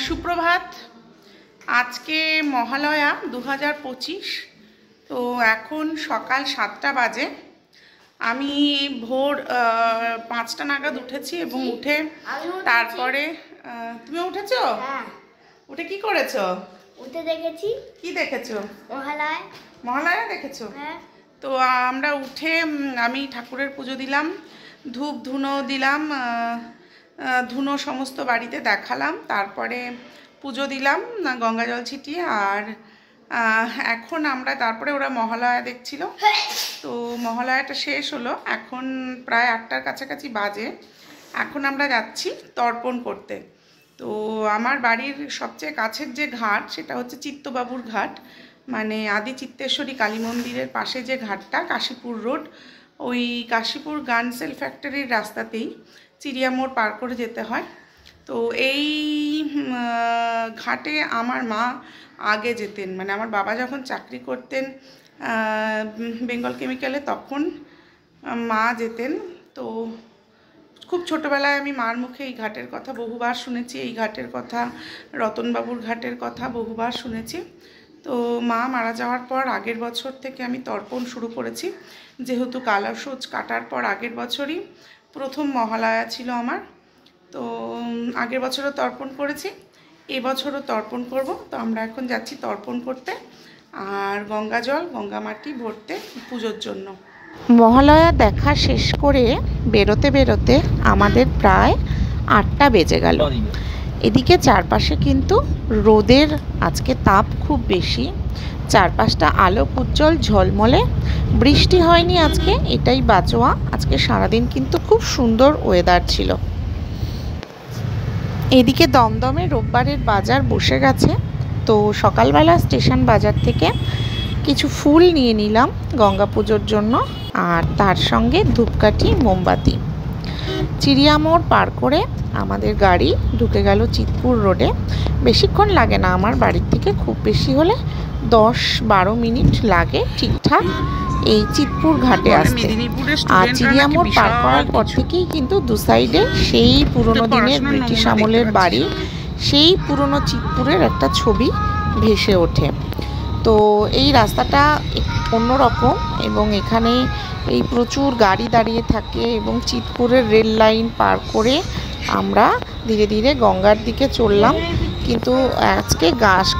সুপ্রভাত। আজকে মহালয়া 2025। তো এখন সকাল 7টা বাজে। আমি ভোর 5টা নাগাদ উঠেছি এবং উঠে তারপরে তুমি উঠেছো? উঠে কি করেছো? উঠে দেখেছি। কি দেখেছো? মহালয়া দেখেছো? তো আমরা উঠে আমি ঠাকুরের পুজো দিলাম, ধূপ ধুনো দিলাম, ধুনো সমস্ত বাড়িতে দেখালাম, তারপরে পুজো দিলাম গঙ্গা জল ছিটিয়ে। আর এখন আমরা তারপরে ওরা মহালয়া দেখছিল। তো মহালয়াটা শেষ হলো, এখন প্রায় 8টার কাছাকাছি বাজে। এখন আমরা যাচ্ছি তর্পণ করতে। তো আমার বাড়ির সবচেয়ে কাছের যে ঘাট সেটা হচ্ছে চিত্তবাবুর ঘাট, মানে আদি চিত্তেশ্বরী কালী মন্দিরের পাশে যে ঘাটটা, কাশীপুর রোড, ওই কাশীপুর গান সেল ফ্যাক্টরির রাস্তাতেই চিড়িয়া মোড় পার করে যেতে হয়। তো এই ঘাটে আমার মা আগে যেতেন, মানে আমার বাবা যখন চাকরি করতেন বেঙ্গল কেমিক্যালে তখন মা যেতেন। তো খুব ছোটোবেলায় আমি মার মুখে এই ঘাটের কথা বহুবার শুনেছি, এই ঘাটের কথা, রতনবাবুর ঘাটের কথা বহুবার শুনেছি। তো মা মারা যাওয়ার পর আগের বছর থেকে আমি তর্পণ শুরু করেছি, যেহেতু কালাসোজ কাটার পর আগের বছরই প্রথম মহালয়া ছিল আমার। তো আগের বছরও তর্পণ করেছি, এবছরও তর্পণ করব। তো আমরা এখন যাচ্ছি তর্পণ করতে আর গঙ্গা জল গঙ্গা মাটি ভরতে পুজোর জন্য। মহালয়া দেখা শেষ করে বেরোতে বেরোতে আমাদের প্রায় 8টা বেজে গেল। এদিকে চারপাশে কিন্তু রোদের আজকে তাপ খুব বেশি, চারপাশটা আলোক উজ্জ্বল ঝলমলে। বৃষ্টি হয়নি আজকে, এটাই বাঁচোয়া। আজকে সারাদিন কিন্তু খুব সুন্দর ওয়েদার ছিল। এদিকে দমদমে রোববারের বাজার বসে গেছে। তো সকালবেলা স্টেশন বাজার থেকে কিছু ফুল নিয়ে নিলাম গঙ্গা পুজোর জন্য, আর তার সঙ্গে ধূপকাঠি, মোমবাতি। চিড়িয়া মোড় পার করে আমাদের গাড়ি ঢুকে গেল চিতপুর রোডে। বেশিক্ষণ লাগে না আমার বাড়ির থেকে, খুব বেশি হলে 10-12 মিনিট লাগে ঠিকঠাক এই চিতপুর ঘাটে আসতে। আর চিড়িয়া মোড় পার করার পর থেকেই কিন্তু দু সাইডে সেই পুরনো দিনের ব্রিটিশ আমলের বাড়ি, সেই পুরনো চিতপুরের একটা ছবি ভেসে ওঠে। তো এই রাস্তাটা অন্যরকম এবং এখানে এই প্রচুর গাড়ি দাঁড়িয়ে থাকে এবং চিতপুরের রেল লাইন পার করে আমরা ধীরে ধীরে গঙ্গার দিকে চললাম। কিন্তু আজকে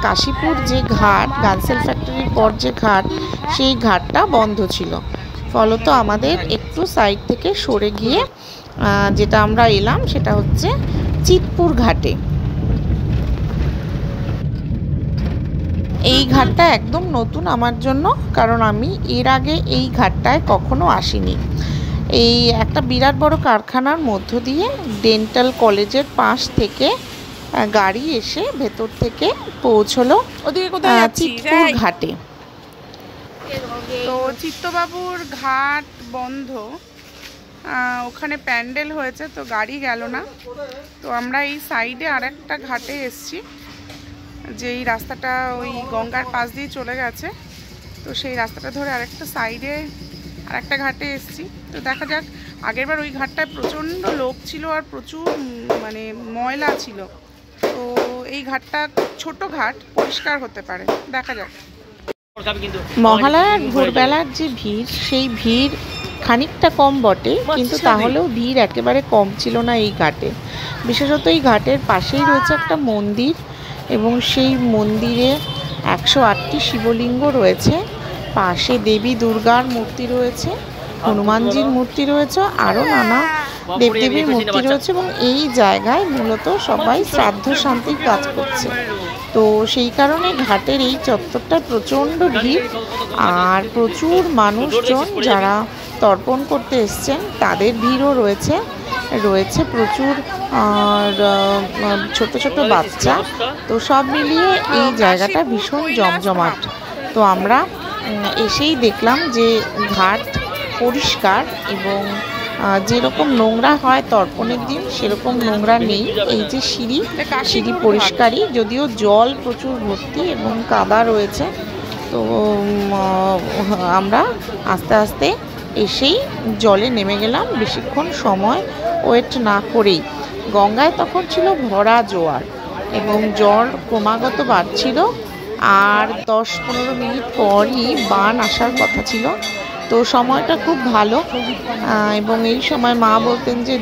কাশীপুর যে ঘাট, গানসেল ফ্যাক্টরির পর যে ঘাট, সেই ঘাটটা বন্ধ ছিল। ফলত আমাদের একটু সাইড থেকে সরে গিয়ে যেটা আমরা এলাম সেটা হচ্ছে চিতপুর ঘাটে। এই ঘাটটা একদম নতুন আমার জন্য, কারণ আমি এর আগে এই ঘাটটায় কখনো আসিনি। এই একটা বিরাট বড় কারখানার মধ্য দিয়ে ডেন্টাল কলেজের পাশ থেকে গাড়ি এসে ভেতর থেকে পৌঁছলো চিতপুর ঘাটে। তো চিত্তবাবুর ঘাট বন্ধ, ওখানে প্যান্ডেল হয়েছে, তো গাড়ি গেল না। তো আমরা এই সাইডে আর একটা ঘাটে এসছি, যে এই রাস্তাটা ওই গঙ্গার পাশ দিয়ে চলে গেছে। তো সেই রাস্তাটা ধরে আরেকটা সাইডে আরেকটা ঘাটে এসছি। তো দেখা যাক, আগেরবার ওই ঘাটটায় প্রচণ্ড লোক ছিল আর প্রচুর মানে ময়লা ছিল। তো এই ঘাটটা ছোট ঘাট, পরিষ্কার হতে পারে, দেখা যাক। মহালয়ার ভোরবেলার যে ভিড়, সেই ভিড় খানিকটা কম বটে, কিন্তু তাহলেও ভিড় একেবারে কম ছিল না এই ঘাটে। বিশেষত এই ঘাটের পাশেই রয়েছে একটা মন্দির এবং সেই মন্দিরে 108টি শিবলিঙ্গ রয়েছে। পাশে দেবী দুর্গার মূর্তি রয়েছে, হনুমানজির মূর্তি রয়েছে, আরও নানা দেবদেবীর মূর্তি রয়েছে এবং এই জায়গায় মূলত সবাই শ্রাদ্ধ শান্তির কাজ করছে। তো সেই কারণে ঘাটের এই চত্বরটা প্রচণ্ড ভিড় আর প্রচুর মানুষজন যারা তর্পণ করতে এসছেন তাদের ভিড়ও রয়েছে। রয়েছে প্রচুর ছোট ছোট বাচ্চা। তো সব মিলিয়ে এই জায়গাটা ভীষণ জমজমাট। তো আমরা এসেই দেখলাম যে ঘাট পরিষ্কার এবং যেরকম নোংরা হয় তর্পণের দিন সেরকম নোংরা নেই। এই যে সিঁড়ি পরিষ্কারই, যদিও জল প্রচুর ভর্তি এবং কাদা রয়েছে। তো আমরা আস্তে আস্তে এসেই জলে নেমে গেলাম, বেশিক্ষণ সময় ওয়েট না করেই। গঙ্গায় তখন ছিল ভরা জোয়ার, এবং জ্বর ক্রমাগত বাড়ছিল। আর 10-15 মিনিট পরই বান আসার কথা ছিল। তো সময়টা খুব ভালো, এবং এই সময় মা বলতেন যে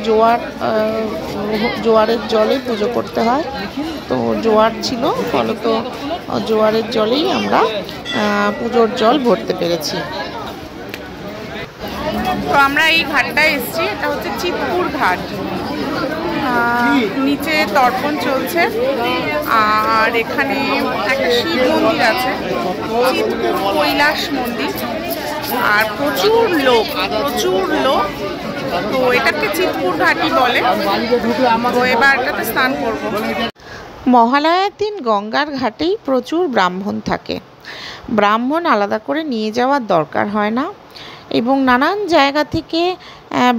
জোয়ারের জলে পুজো করতে হয়। তো জোয়ার ছিল, ফলত জোয়ারের জলেই আমরা পুজোর জল ভরতে পেরেছি। তো আমরা এই ঘাটটায় এসেছি, এটা হচ্ছে চিতপুর ঘাট। নিচে তর্পণ চলছে, আর এখানে একটা শিব মন্দির আছে, চিতপুর কৈলাস মন্দির। আর প্রচুর লোক। তো এটাকে চিতপুর ঘাটই বলে। তো এবার এটাতে স্নান করবো। মহালয়ার দিন গঙ্গার ঘাটেই প্রচুর ব্রাহ্মণ থাকে। ব্রাহ্মণ আলাদা করে নিয়ে যাওয়ার দরকার হয় না, এবং নানান জায়গা থেকে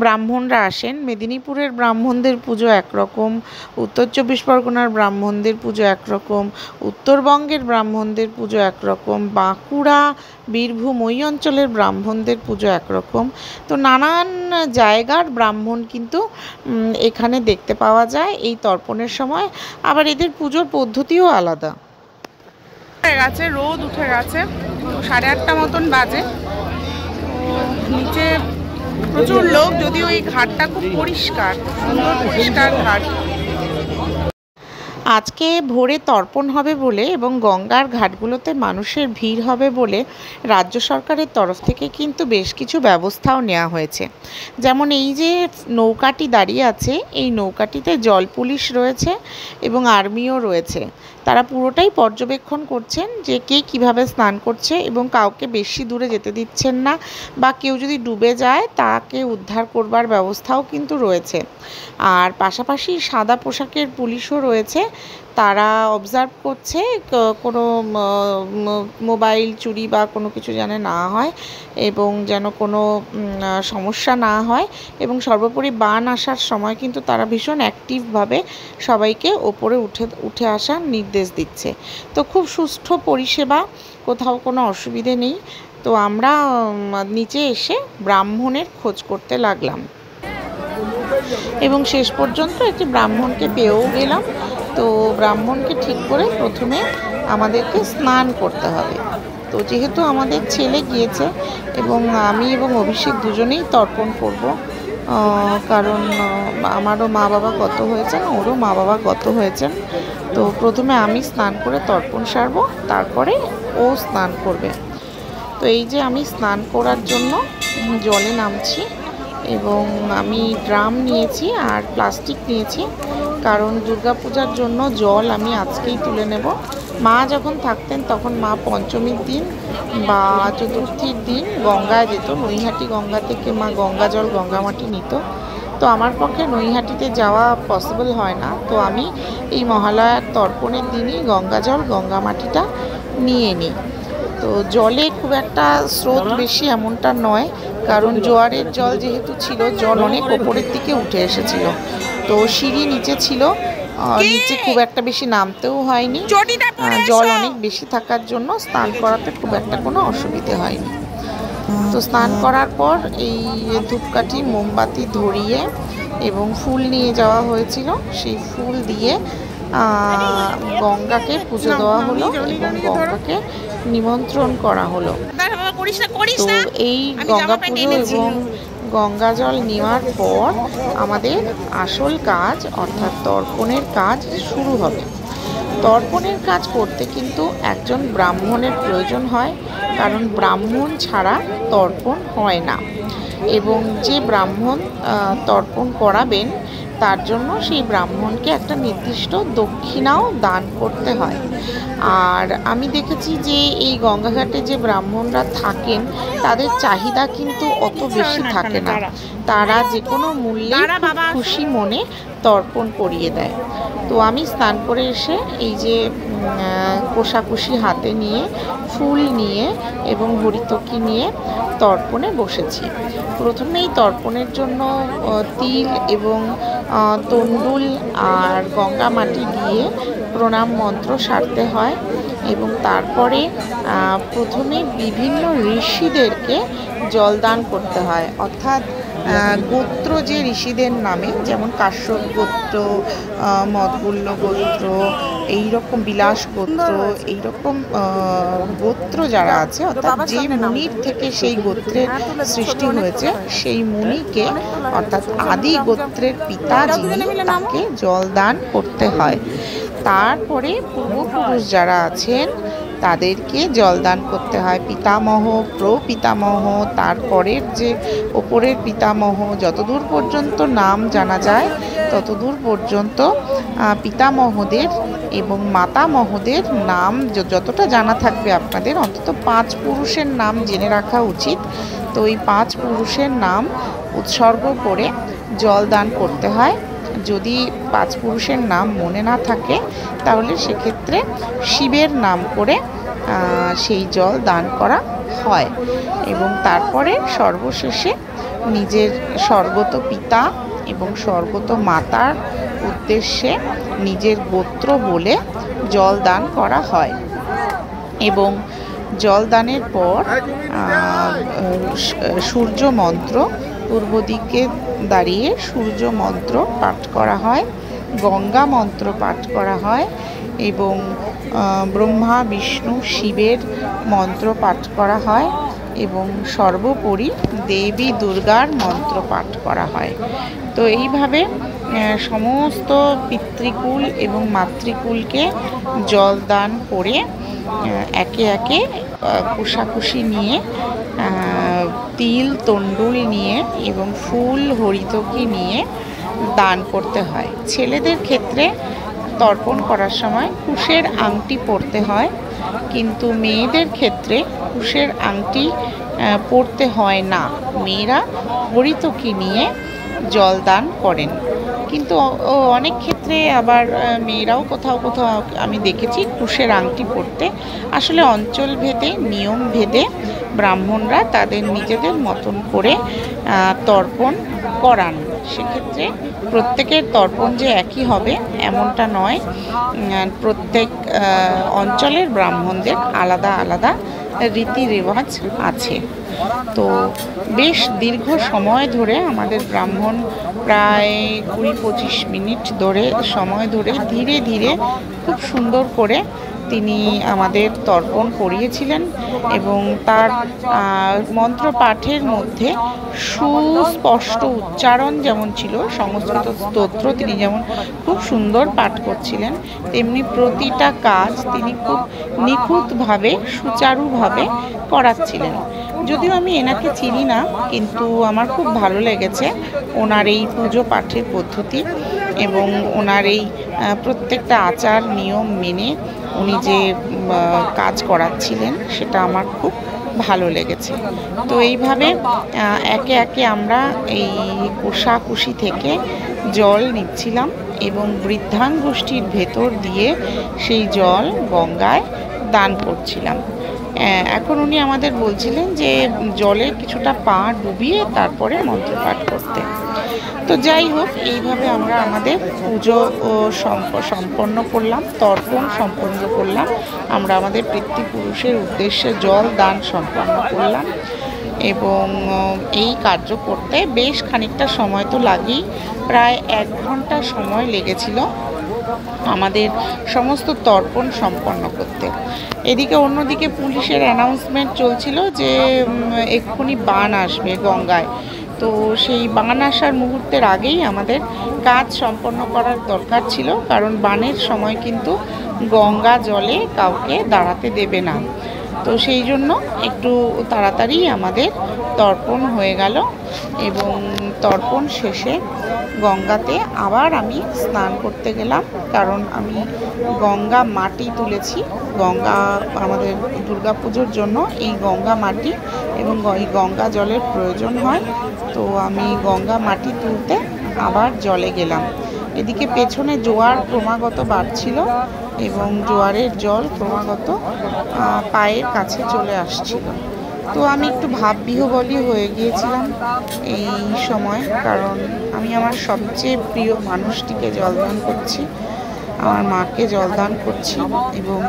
ব্রাহ্মণরা আসেন। মেদিনীপুরের ব্রাহ্মণদের পুজো একরকম, উত্তর 24 পরগনার ব্রাহ্মণদের পুজো একরকম, উত্তরবঙ্গের ব্রাহ্মণদের পুজো একরকম, বাঁকুড়া, বীরভূম ওই অঞ্চলের ব্রাহ্মণদের পুজো একরকম। তো নানান জায়গার ব্রাহ্মণ কিন্তু এখানে দেখতে পাওয়া যায় এই তর্পণের সময়। আবার এদের পুজোর পদ্ধতিও আলাদা। রোদ উঠে গেছে, 8:30 মতন বাজে। নিচে প্রচুর লোক, যদিও এই ঘাটটা খুব পরিষ্কার, সুন্দর পরিষ্কার ঘাট। আজকে ভোরে তর্পণ হবে বলে এবং গঙ্গার ঘাটগুলোতে মানুষের ভিড় হবে বলে রাজ্য সরকারের তরফ থেকে কিন্তু বেশ কিছু ব্যবস্থাও নেওয়া হয়েছে। যেমন এই যে নৌকাটি দাঁড়িয়ে আছে, এই নৌকাটিতে জল পুলিশ রয়েছে এবং আর্মিও রয়েছে। তারা পুরোটাই পর্যবেক্ষণ করছেন যে কে কিভাবে স্নান করছে, এবং কাউকে বেশি দূরে যেতে দিচ্ছেন না, বা কেউ যদি ডুবে যায় তাকে উদ্ধার করবার ব্যবস্থাও কিন্তু রয়েছে। আর পাশাপাশি সাদা পোশাকের পুলিশও রয়েছে, তারা অবজার্ভ করছে কোনো মোবাইল চুরি বা কোনো কিছু যেন না হয়, এবং যেন কোনো সমস্যা না হয়। এবং সর্বোপরি বান আসার সময় কিন্তু তারা ভীষণ অ্যাক্টিভভাবে সবাইকে ওপরে উঠে আসার নির্দেশ দিচ্ছে। তো খুব সুষ্ঠু পরিষেবা, কোথাও কোনো অসুবিধে নেই। তো আমরা নিচে এসে ব্রাহ্মণের খোঁজ করতে লাগলাম, এবং শেষ পর্যন্ত একটি ব্রাহ্মণকে পেয়েও গেলাম। তো ব্রাহ্মণকে ঠিক করে প্রথমে আমাদেরকে স্নান করতে হবে। তো যেহেতু আমাদের ছেলে গিয়েছে, এবং আমি এবং অভিষেক দুজনেই তর্পণ করব, কারণ আমারও মা বাবা গত হয়েছেন, ওরও মা বাবা গত হয়েছেন। তো প্রথমে আমি স্নান করে তর্পণ সারবো, তারপরে ও স্নান করবে। তো এই যে আমি স্নান করার জন্য জলে নামছি, এবং আমি ড্রাম নিয়েছি আর প্লাস্টিক নিয়েছি, কারণ দুর্গাপূজার জন্য জল আমি আজকেই তুলে নেব। মা যখন থাকতেন তখন মা পঞ্চমীর দিন বা চতুর্থীর দিন গঙ্গায় যেত, নৈহাটি গঙ্গা থেকে মা গঙ্গা জল গঙ্গা মাটি নিত। তো আমার পক্ষে নৈহাটিতে যাওয়া পসিবল হয় না, তো আমি এই মহালয়ার তর্পণের দিনই গঙ্গা জল গঙ্গা মাটিটা নিয়ে নিই। তো জলে খুব একটা স্রোত বেশি এমনটা নয়, কারণ জোয়ারের জল যেহেতু ছিল, জল অনেক ওপরের দিকে উঠে এসেছিল। তো সিঁড়ি নিচে ছিল, নিচে খুব একটা বেশি নামতেও হয়নি। জল অনেক বেশি থাকার জন্য স্নান করাতে খুব একটা কোনো অসুবিধে হয়নি। তো স্নান করার পর এই ধূপকাঠি মোমবাতি ধরিয়ে এবং ফুল নিয়ে যাওয়া হয়েছিল, সেই ফুল দিয়ে গঙ্গাকে পুজো দেওয়া হলো এবং গঙ্গাকে নিমন্ত্রণ করা হলো। তো এই গঙ্গা পুজো এবং গঙ্গা জল নেওয়ার পর আমাদের আসল কাজ অর্থাৎ তর্পণের কাজ শুরু হবে। তর্পণের কাজ করতে কিন্তু একজন ব্রাহ্মণের প্রয়োজন হয়, কারণ ব্রাহ্মণ ছাড়া তর্পণ হয় না, এবং যে ব্রাহ্মণ তর্পণ করাবেন তার জন্য সেই ব্রাহ্মণকে একটা নির্দিষ্ট দক্ষিণাও দান করতে হয়। আর আমি দেখেছি যে এই গঙ্গাঘাটে যে ব্রাহ্মণরা থাকেন তাদের চাহিদা কিন্তু অত বেশি থাকে না, তারা যে কোনো মূল্যে খুশি মনে তর্পণ করিয়ে দেয়। তো আমি স্নান করে এসে এই যে কোষাকুষি হাতে নিয়ে, ফুল নিয়ে এবং হরিতকি নিয়ে তর্পণে বসেছি। প্রথমেই তর্পণের জন্য তিল এবং তণ্ডুল আর গঙ্গা মাটি দিয়ে প্রণাম মন্ত্র সারতে হয়, এবং তারপরে প্রথমে বিভিন্ন ঋষিদেরকে জলদান করতে হয়। অর্থাৎ গোত্র যে ঋষিদের নামে, যেমন কাশ্যপ গোত্র, মদগুল্য গোত্র, এইরকম বিলাস গোত্র, এইরকম গোত্র যারা আছে, অর্থাৎ যে মুনির থেকে সেই গোত্রের সৃষ্টি হয়েছে, সেই মুনিকে অর্থাৎ আদি গোত্রের পিতা যিনি, তাকে জলদান করতে হয়। তারপরে পূর্বপুরুষ যারা আছেন তাদেরকে জলদান করতে হয়। পিতামহ, প্রপিতামহ, তারপরের যে ওপরের পিতামহ, যতদূর পর্যন্ত নাম জানা যায় ততদূর পর্যন্ত পিতামহদের এবং মাতামহদের নাম যতটা জানা থাকবে আপনাদের, অন্তত 5 পুরুষের নাম জেনে রাখা উচিত। তো এই 5 পুরুষের নাম উৎসর্গ করে জলদান করতে হয়। যদি 5 পুরুষের নাম মনে না থাকে তাহলে সেক্ষেত্রে শিবের নাম করে সেই জল দান করা হয়। এবং তারপরে সর্বশেষে নিজের স্বর্গত পিতা এবং স্বর্গত মাতার উদ্দেশ্যে নিজের গোত্র বলে জল দান করা হয়। এবং জল দানের পর সূর্য মন্ত্র, পূর্ব দিকে দাঁড়িয়ে সূর্য মন্ত্র পাঠ করা হয়, গঙ্গা মন্ত্র পাঠ করা হয় এবং ব্রহ্মা, বিষ্ণু, শিবের মন্ত্র পাঠ করা হয় এবং সর্বোপরি দেবী দুর্গার মন্ত্র পাঠ করা হয়। তো এইভাবে সমস্ত পিতৃকুল এবং মাতৃকুলকে জল দান করে একে একে কুশাকুশি নিয়ে, তিল তণ্ডুল নিয়ে এবং ফুল হরিতকি নিয়ে দান করতে হয়। ছেলেদের ক্ষেত্রে তর্পণ করার সময় কুশের আংটি পরতে হয়, কিন্তু মেয়েদের ক্ষেত্রে কুশের আংটি পরতে হয় না। মেয়েরা হরিতকি নিয়ে জল দান করেন। কিন্তু অনেক ক্ষেত্রে আবার মেয়েরাও কোথাও কোথাও আমি দেখেছি কুশের আংটি পরতে। আসলে অঞ্চল ভেদে, নিয়ম ভেদে ব্রাহ্মণরা তাদের নিজেদের মতন করে তর্পণ করান। সেক্ষেত্রে প্রত্যেকের তর্পণ যে একই হবে এমনটা নয়, প্রত্যেক অঞ্চলের ব্রাহ্মণদের আলাদা আলাদা রীতি রেওয়াজ আছে। তো বেশ দীর্ঘ সময় ধরে আমাদের ব্রাহ্মণ প্রায় 20-25 মিনিট সময় ধরে ধীরে ধীরে খুব সুন্দর করে তিনি আমাদের তর্পণ করিয়েছিলেন এবং তার মন্ত্র পাঠের মধ্যে সুস্পষ্ট উচ্চারণ যেমন ছিল, সংস্কৃত স্তোত্র তিনি যেমন খুব সুন্দর পাঠ করছিলেন, তেমনি প্রতিটা কাজ তিনি খুব নিখুঁতভাবে, সুচারুভাবে করাচ্ছিলেন। যদিও আমি এনাকে চিনি না, কিন্তু আমার খুব ভালো লেগেছে ওনার এই পুজো পাঠের পদ্ধতি এবং ওনার এই প্রত্যেকটা আচার নিয়ম মেনে উনি যে কাজ করাচ্ছিলেন সেটা আমার খুব ভালো লেগেছে। তো এইভাবে একে একে আমরা এই কোষাকুষি থেকে জল নিচ্ছিলাম এবং বৃদ্ধাঙ্গুষ্ঠীর ভেতর দিয়ে সেই জল গঙ্গায় দান করছিলাম। এখন উনি আমাদের বলছিলেন যে জলে কিছুটা পা ডুবিয়ে তারপরে মন্ত্রপাঠ করতে। তো যাই হোক, এইভাবে আমরা আমাদের পুজো সম্পন্ন করলাম, তর্পণ সম্পন্ন করলাম, আমরা আমাদের পিতৃপুরুষের উদ্দেশ্যে জল দান সম্পন্ন করলাম এবং এই কার্য করতে বেশ খানিকটা সময় তো লাগেই, প্রায় 1 ঘন্টা সময় লেগেছিল আমাদের সমস্ত তর্পণ সম্পন্ন করতে। এদিকে অন্যদিকে পুলিশের অ্যানাউন্সমেন্ট চলছিল যে এক্ষুনি বান আসবে গঙ্গায়। তো সেই বান আসার মুহূর্তের আগেই আমাদের কাজ সম্পন্ন করার দরকার ছিল, কারণ বানের সময় কিন্তু গঙ্গা জলে কাউকে দাঁড়াতে দেবে না। তো সেই জন্য একটু তাড়াতাড়ি আমাদের তর্পণ হয়ে গেল এবং তর্পণ শেষে গঙ্গাতে আবার আমি স্নান করতে গেলাম, কারণ আমি গঙ্গা মাটি তুলেছি। গঙ্গা আমাদের দুর্গাপুজোর জন্য এই গঙ্গা মাটি এবং এই গঙ্গা জলের প্রয়োজন হয়। তো আমি গঙ্গা মাটি তুলতে আবার জলে গেলাম। এদিকে পেছনে জোয়ার ক্রমাগত বাড়ছিল এবং জোয়ারের জল ক্রমাগত পায়ের কাছে চলে আসছিল। তো আমি একটু ভাববিহ্বলই হয়ে গিয়েছিলাম এই সময়, কারণ আমি আমার সবচেয়ে প্রিয় মানুষটিকে জলদান করছি, আমার মাকে জলদান করছি এবং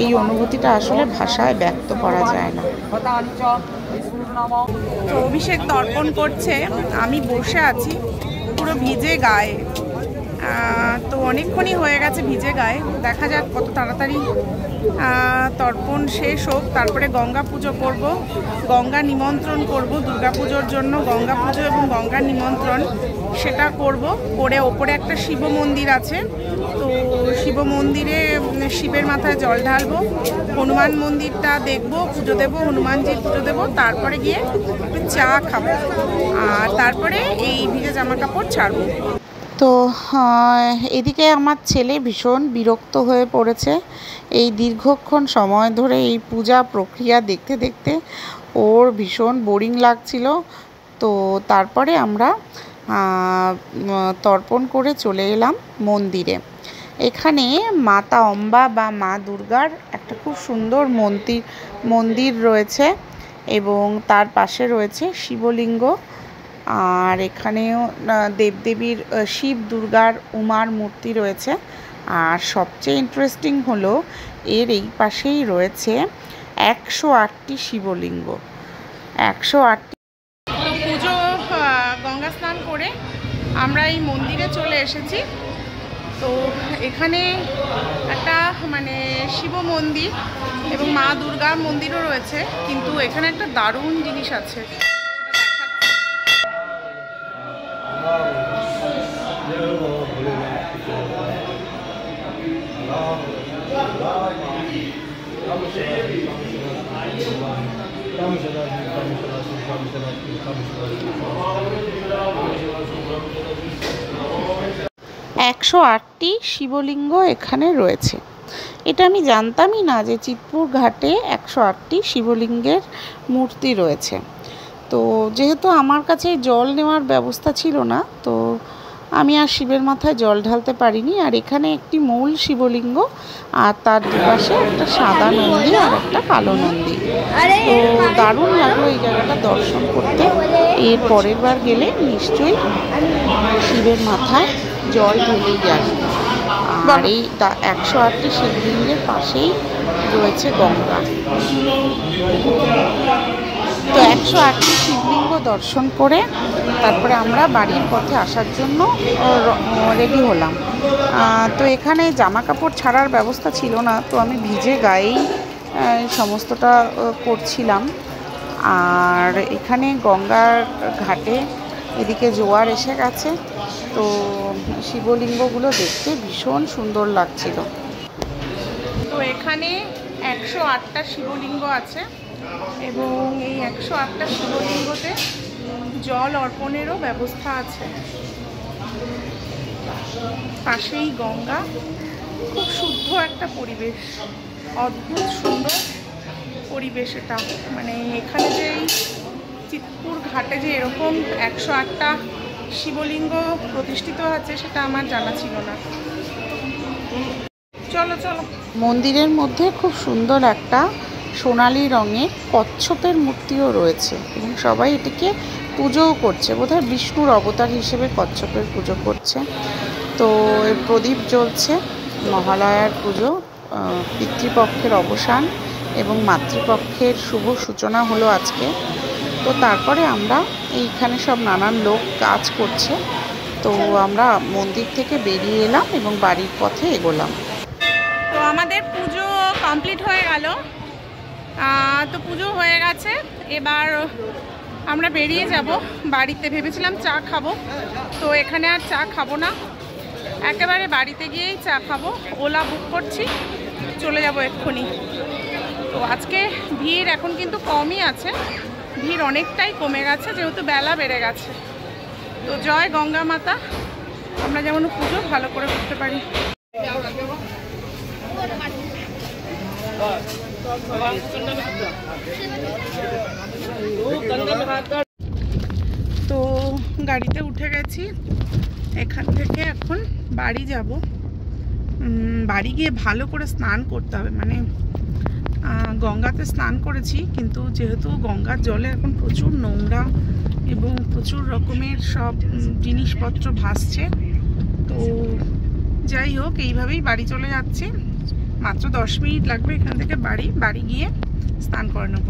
এই অনুভূতিটা আসলে ভাষায় ব্যক্ত করা যায় না। তো অভিষেক তর্পণ করছে, আমি বসে আছি পুরো ভিজে গায়ে। তো অনেক অনেকক্ষণই হয়ে গেছে ভিজে গায়ে, দেখা যাক কত তাড়াতাড়ি তর্পণ শেষ হোক। তারপরে গঙ্গা পুজো করব, গঙ্গা নিমন্ত্রণ করব, দুর্গা পুজোর জন্য গঙ্গা পুজো এবং গঙ্গার নিমন্ত্রণ সেটা করব। করে ওপরে একটা শিব মন্দির আছে, তো শিব মন্দিরে শিবের মাথায় জল ঢালবো, হনুমান মন্দিরটা দেখব, পুজো দেবো, হনুমানজির পুজো দেবো, তারপরে গিয়ে চা খাবো, আর তারপরে এই ভিজে জামা কাপড় ছাড়বো। তো এদিকে আমার ছেলে ভীষণ বিরক্ত হয়ে পড়েছে এই দীর্ঘক্ষণ সময় ধরে এই পূজা প্রক্রিয়া দেখতে দেখতে, ওর ভীষণ বোরিং লাগছিল। তো তারপরে আমরা তর্পণ করে চলে এলাম মন্দিরে। এখানে মাতা অম্বা বা মা দুর্গার একটা খুব সুন্দর মন্দির রয়েছে এবং তার পাশে রয়েছে শিবলিঙ্গ, আর এখানেও দেবদেবীর শিব দুর্গার উমার মূর্তি রয়েছে। আর সবচেয়ে ইন্টারেস্টিং হলো এর এই পাশেই রয়েছে 108টি শিবলিঙ্গ। 108টি। পুজো গঙ্গা স্নান করে আমরা এই মন্দিরে চলে এসেছি। তো এখানে একটা মানে শিব মন্দির এবং মা দুর্গার মন্দিরও রয়েছে, কিন্তু এখানে একটা দারুণ জিনিস আছে। 108টি শিবলিঙ্গ এখানে রয়েছে। এটা আমি জানতামই না যে চিৎপুর ঘাটে 108টি শিবলিঙ্গের মূর্তি রয়েছে। তো যেহেতু আমার কাছে জল নেওয়ার ব্যবস্থা ছিল না, তো আমি আর শিবের মাথায় জল ঢালতে পারিনি। আর এখানে একটি মূল শিবলিঙ্গ আর তার দুপাশে একটা সাদা নন্দী আর একটা কালো নন্দী। তো দারুণ লাগলো এই জায়গাটা দর্শন করতে। এর পরের বার গেলে নিশ্চয়ই শিবের মাথায় জল ঢেলেই যাবে। আর এই 108টি শিবলিঙ্গের পাশেই রয়েছে গঙ্গা। তো 108টি শিবলিঙ্গ দর্শন করে তারপরে আমরা বাড়ির পথে আসার জন্য রেডি হলাম। তো এখানে জামা কাপড় ছাড়ার ব্যবস্থা ছিল না, তো আমি ভিজে গায়েই সমস্তটা করছিলাম। আর এখানে গঙ্গার ঘাটে এদিকে জোয়ার এসে গেছে, তো শিবলিঙ্গগুলো দেখতে ভীষণ সুন্দর লাগছিল। তো এখানে 108টা শিবলিঙ্গ আছে এবং এই 108টা শিবলিঙ্গতে জল অর্পণেরও ব্যবস্থা আছে। পাশেই গঙ্গা, খুব শুদ্ধ একটা পরিবেশ, অদ্ভুত সুন্দর পরিবেশ এটা। মানে এখানে যে এই চিৎপুর ঘাটে যে এরকম 108টা শিবলিঙ্গ প্রতিষ্ঠিত আছে সেটা আমার জানা ছিল না। চলো চলো। মন্দিরের মধ্যে খুব সুন্দর একটা সোনালি রঙের কচ্ছপের মূর্তিও রয়েছে এবং সবাই এটিকে পুজোও করছে। বোধহয় বিষ্ণুর অবতার হিসেবে কচ্ছপের পুজো করছে। তো প্রদীপ জ্বলছে। মহালয়ার পুজো, পিতৃপক্ষের অবসান এবং মাতৃপক্ষের শুভ সূচনা হলো আজকে। তো তারপরে আমরা এইখানে সব নানান লোক কাজ করছে, তো আমরা মন্দির থেকে বেরিয়ে এলাম এবং বাড়ির পথে এগোলাম। তো আমাদের পুজো কমপ্লিট হয়ে গেল। তো পুজো হয়ে গেছে, এবার আমরা বেরিয়ে যাব বাড়িতে। ভেবেছিলাম চা খাবো, তো এখানে আর চা খাবো না, একেবারে বাড়িতে গিয়েই চা খাবো। ওলা বুক করছি, চলে যাব এক্ষুনি। তো আজকে ভিড় এখন কিন্তু কমই আছে, ভিড় অনেকটাই কমে গেছে যেহেতু বেলা বেড়ে গেছে। তো জয় গঙ্গা মাতা, আমরা যেমন পুজো ভালো করে করতে পারি। তো গাড়িতে উঠে গেছি, এখান থেকে এখন বাড়ি যাব। বাড়ি গিয়ে ভালো করে স্নান করতে হবে। মানে গঙ্গাতে স্নান করেছি, কিন্তু যেহেতু গঙ্গার জলে এখন প্রচুর নোংরা এবং প্রচুর রকমের সব জিনিসপত্র ভাসছে, তো যাই হোক এইভাবেই বাড়ি চলে যাচ্ছি। মাত্র 10 মিনিট লাগবে এখান থেকে বাড়ি গিয়ে স্নান করে নেব।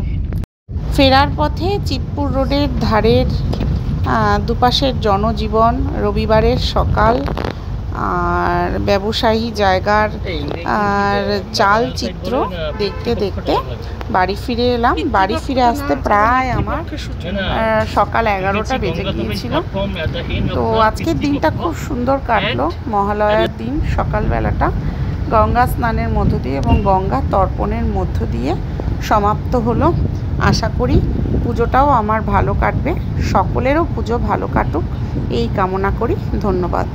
ফেরার পথে চিৎপুর রোডের ধারের দুপাশের জনজীবন, রবিবারের সকাল আর ব্যবসায়ী জায়গার আর চালচিত্র দেখতে দেখতে বাড়ি ফিরে এলাম। বাড়ি ফিরে আসতে প্রায় আমার সকাল 11টা বেজে গিয়েছিল। তো আজকের দিনটা খুব সুন্দর কাটলো। মহালয়ার দিন সকালবেলাটা গঙ্গা স্নানের মধ্য দিয়ে এবং গঙ্গা তর্পণের মধ্য দিয়ে সমাপ্ত হলো। আশা করি পুজোটাও আমার ভালো কাটবে, সকলেরও পুজো ভালো কাটুক এই কামনা করি। ধন্যবাদ।